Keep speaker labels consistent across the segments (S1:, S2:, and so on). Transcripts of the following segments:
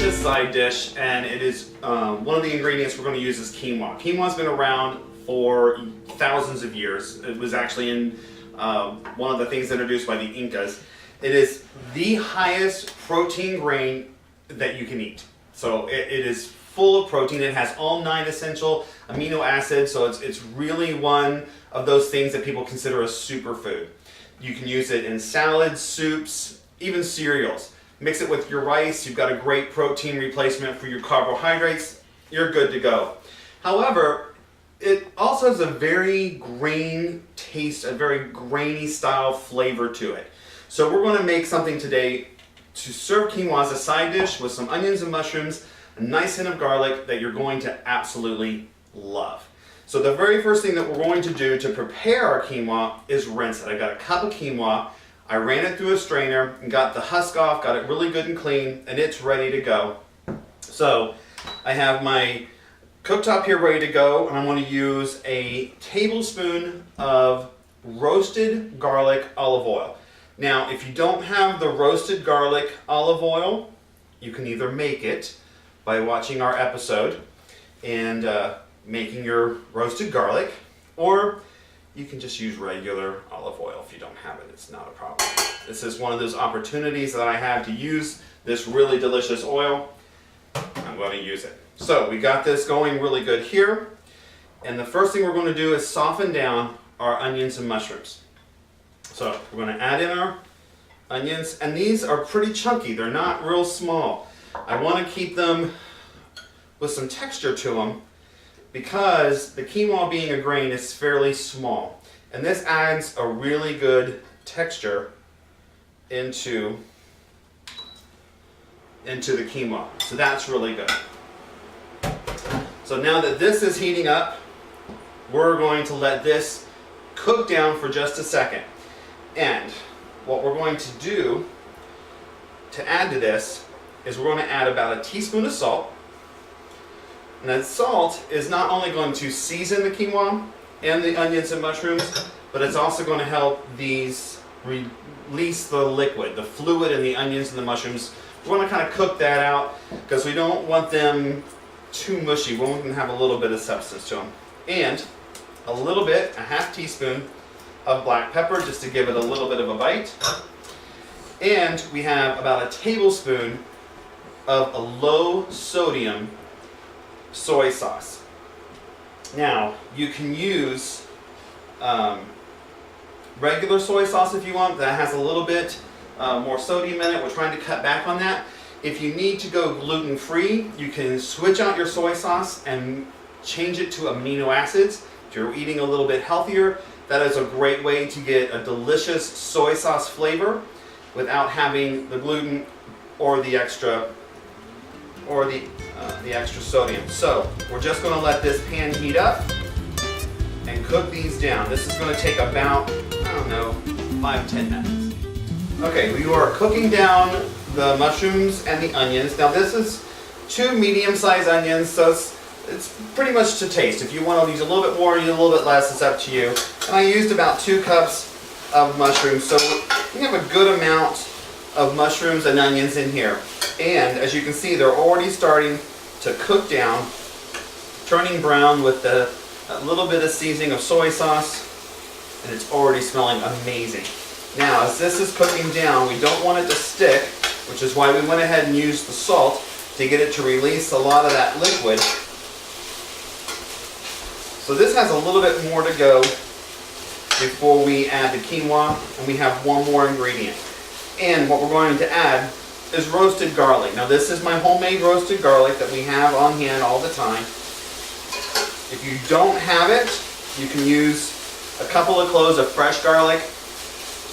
S1: delicious side dish, and it is one of the ingredients we're going to use is quinoa. Quinoa's been around for thousands of years. It was actually in one of the things introduced by the Incas. It is the highest protein grain that you can eat. So it is full of protein. It has all 9 essential amino acids, so it's really one of those things that people consider a superfood. You can use it in salads, soups, even cereals. Mix it with your rice, you've got a great protein replacement for your carbohydrates, you're good to go. However, it also has a very grain taste, a very grainy style flavor to it. So we're going to make something today to serve quinoa as a side dish with some onions and mushrooms, a nice hint of garlic that you're going to absolutely love. So the very first thing that we're going to do to prepare our quinoa is rinse it. I got a cup of quinoa, I ran it through a strainer and got the husk off, got it really good and clean, and it's ready to go. So I have my cooktop here ready to go, and I'm going to use a tablespoon of roasted garlic olive oil. Now, if you don't have the roasted garlic olive oil, you can either make it by watching our episode and making your roasted garlic, or you can just use regular olive oil if you don't have it. It's not a problem. This is one of those opportunities that I have to use this really delicious oil. I'm going to use it. So we got this going really good here. And the first thing we're going to do is soften down our onions and mushrooms. So we're going to add in our onions, and these are pretty chunky. They're not real small. I want to keep them with some texture to them because the quinoa, being a grain, is fairly small. And this adds a really good texture into the quinoa. So that's really good. So now that this is heating up, we're going to let this cook down for just a second. And what we're going to do to add to this is we're going to add about a teaspoon of salt. And that salt is not only going to season the quinoa and the onions and mushrooms, but it's also going to help these release the liquid, the fluid in the onions and the mushrooms. We want to kind of cook that out because we don't want them too mushy. We want them to have a little bit of substance to them. And a little bit, a half teaspoon of black pepper just to give it a little bit of a bite. And we have about a tablespoon of a low sodium soy sauce. Now, you can use regular soy sauce if you want. That has a little bit more sodium in it. We're trying to cut back on that. If you need to go gluten-free, you can switch out your soy sauce and change it to amino acids. If you're eating a little bit healthier, that is a great way to get a delicious soy sauce flavor without having the gluten or the extra sodium. So we're just going to let this pan heat up and cook these down. This is going to take about, I don't know, 5-10 minutes. Okay, we are cooking down the mushrooms and the onions. Now this is 2 medium-sized onions, so it's pretty much to taste. If you want to use a little bit more, use a little bit less, it's up to you. And I used about 2 cups of mushrooms, so we have a good amount of mushrooms and onions in here. And as you can see, they're already starting to cook down, turning brown with a little bit of seasoning of soy sauce, and it's already smelling amazing. Now, as this is cooking down, we don't want it to stick, which is why we went ahead and used the salt to get it to release a lot of that liquid. So this has a little bit more to go before we add the quinoa, and we have one more ingredient. And what we're going to add is roasted garlic. Now this is my homemade roasted garlic that we have on hand all the time. If you don't have it, you can use a couple of cloves of fresh garlic.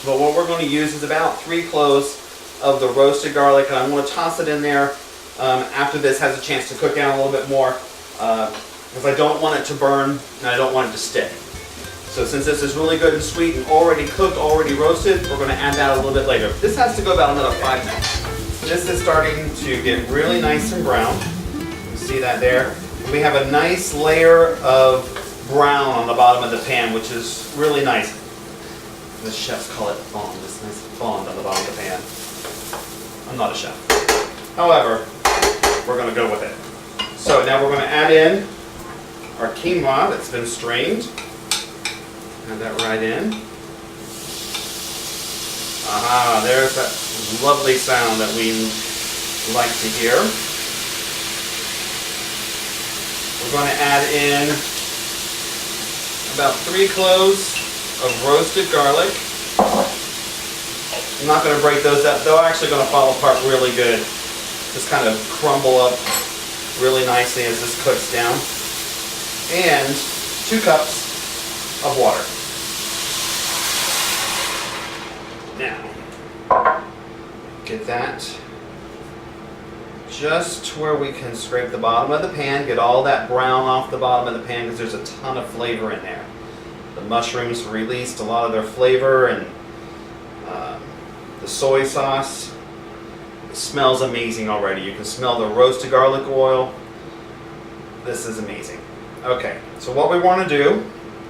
S1: But what we're going to use is about 3 cloves of the roasted garlic, and I'm going to toss it in there after this has a chance to cook down a little bit more because I don't want it to burn and I don't want it to stick. So since this is really good and sweet and already cooked, already roasted, we're going to add that a little bit later. This has to go about another 5 minutes. This is starting to get really nice and brown. You see that there? We have a nice layer of brown on the bottom of the pan, which is really nice. The chefs call it fond, this nice fond on the bottom of the pan. I'm not a chef. However, we're going to go with it. So now we're going to add in our quinoa that's been strained. Add that right in. Aha, there's that lovely sound that we like to hear. We're going to add in about 3 cloves of roasted garlic. I'm not going to break those up. They're actually going to fall apart really good. Just kind of crumble up really nicely as this cooks down. And 2 cups of water. Now, get that just where we can scrape the bottom of the pan, get all that brown off the bottom of the pan because there's a ton of flavor in there. The mushrooms released a lot of their flavor, and the soy sauce, it smells amazing already. You can smell the roasted garlic oil. This is amazing. Okay, so what we want to do,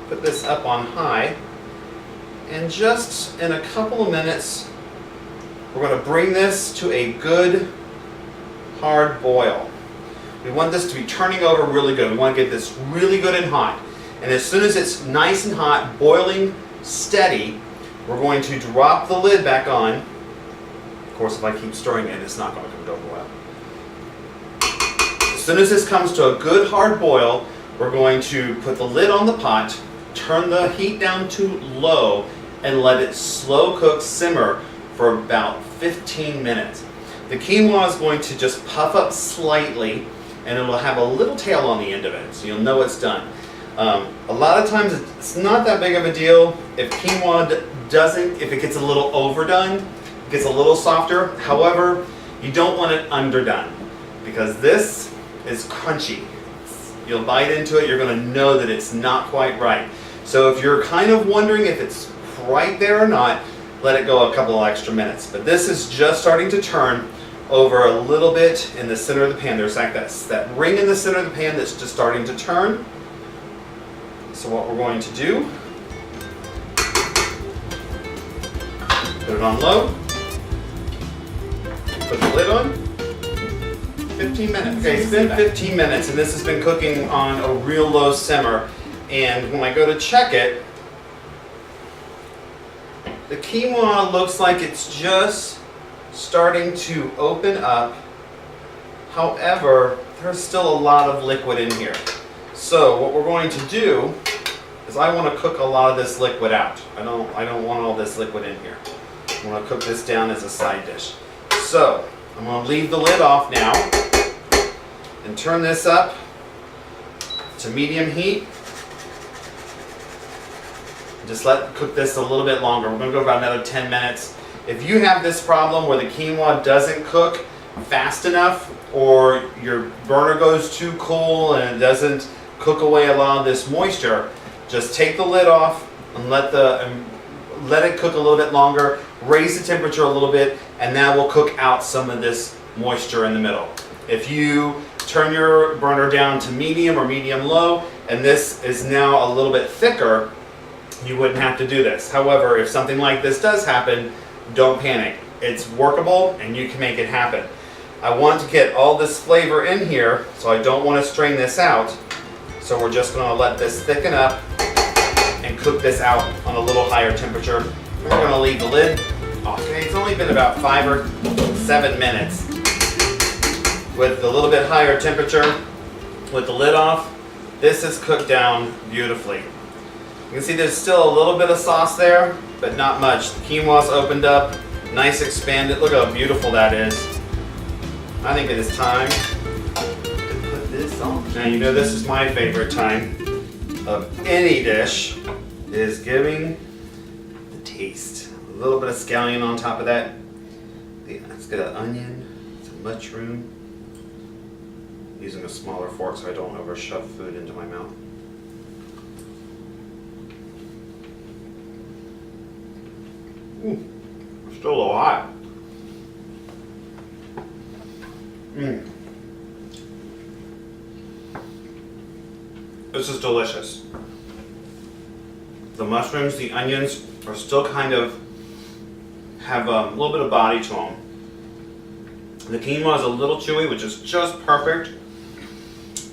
S1: put this up on high, and just in a couple of minutes, we're going to bring this to a good hard boil. We want this to be turning over really good. We want to get this really good and hot. And as soon as it's nice and hot, boiling steady, we're going to drop the lid back on. Of course, if I keep stirring it, it's not going to come over well. As soon as this comes to a good hard boil, we're going to put the lid on the pot, turn the heat down to low, and let it slow cook, simmer for about 15 minutes. The quinoa is going to just puff up slightly, and it'll have a little tail on the end of it, so you'll know it's done. A lot of times it's not that big of a deal if quinoa if it gets a little overdone, it gets a little softer. However, you don't want it underdone because this is crunchy. You'll bite into it, you're going to know that it's not quite right. So if you're kind of wondering if it's right there or not, let it go a couple of extra minutes. But this is just starting to turn over a little bit in the center of the pan. There's like that ring in the center of the pan that's just starting to turn. So what we're going to do, put it on low, put the lid on, 15 minutes. Okay, it's been 15 minutes and this has been cooking on a real low simmer. And when I go to check it, the quinoa looks like it's just starting to open up. However, there's still a lot of liquid in here. So what we're going to do is I want to cook a lot of this liquid out. I don't want all this liquid in here. I want to cook this down as a side dish. So I'm going to leave the lid off now and turn this up to medium heat. Just cook this a little bit longer. We're going to go about another 10 minutes. If you have this problem where the quinoa doesn't cook fast enough, or your burner goes too cool and it doesn't cook away a lot of this moisture, just take the lid off and let it cook a little bit longer, raise the temperature a little bit, and that will cook out some of this moisture in the middle. If you turn your burner down to medium or medium low, and this is now a little bit thicker, you wouldn't have to do this. However, if something like this does happen, don't panic. It's workable and you can make it happen. I want to get all this flavor in here, so I don't want to strain this out. So we're just going to let this thicken up and cook this out on a little higher temperature. We're going to leave the lid. Okay, it's only been about 5 or 7 minutes. With a little bit higher temperature, with the lid off, this is cooked down beautifully. You can see there's still a little bit of sauce there, but not much. The quinoa's opened up, nice expanded. Look how beautiful that is. I think it is time to put this on. Now you know this is my favorite time of any dish, is giving the taste. A little bit of scallion on top of that. Let's get an onion, some mushroom. Using a smaller fork so I don't over shove food into my mouth. Ooh, still a little hot. This is delicious. The mushrooms, the onions are still kind of have a little bit of body to them. The quinoa is a little chewy, which is just perfect.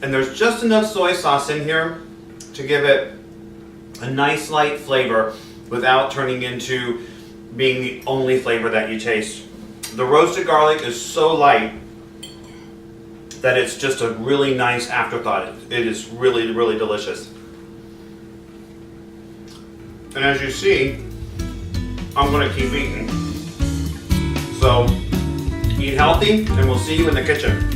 S1: And there's just enough soy sauce in here to give it a nice light flavor without turning into being the only flavor that you taste. The roasted garlic is so light that it's just a really nice afterthought. It is really, really delicious. And as you see, I'm gonna keep eating. So, eat healthy, and we'll see you in the kitchen.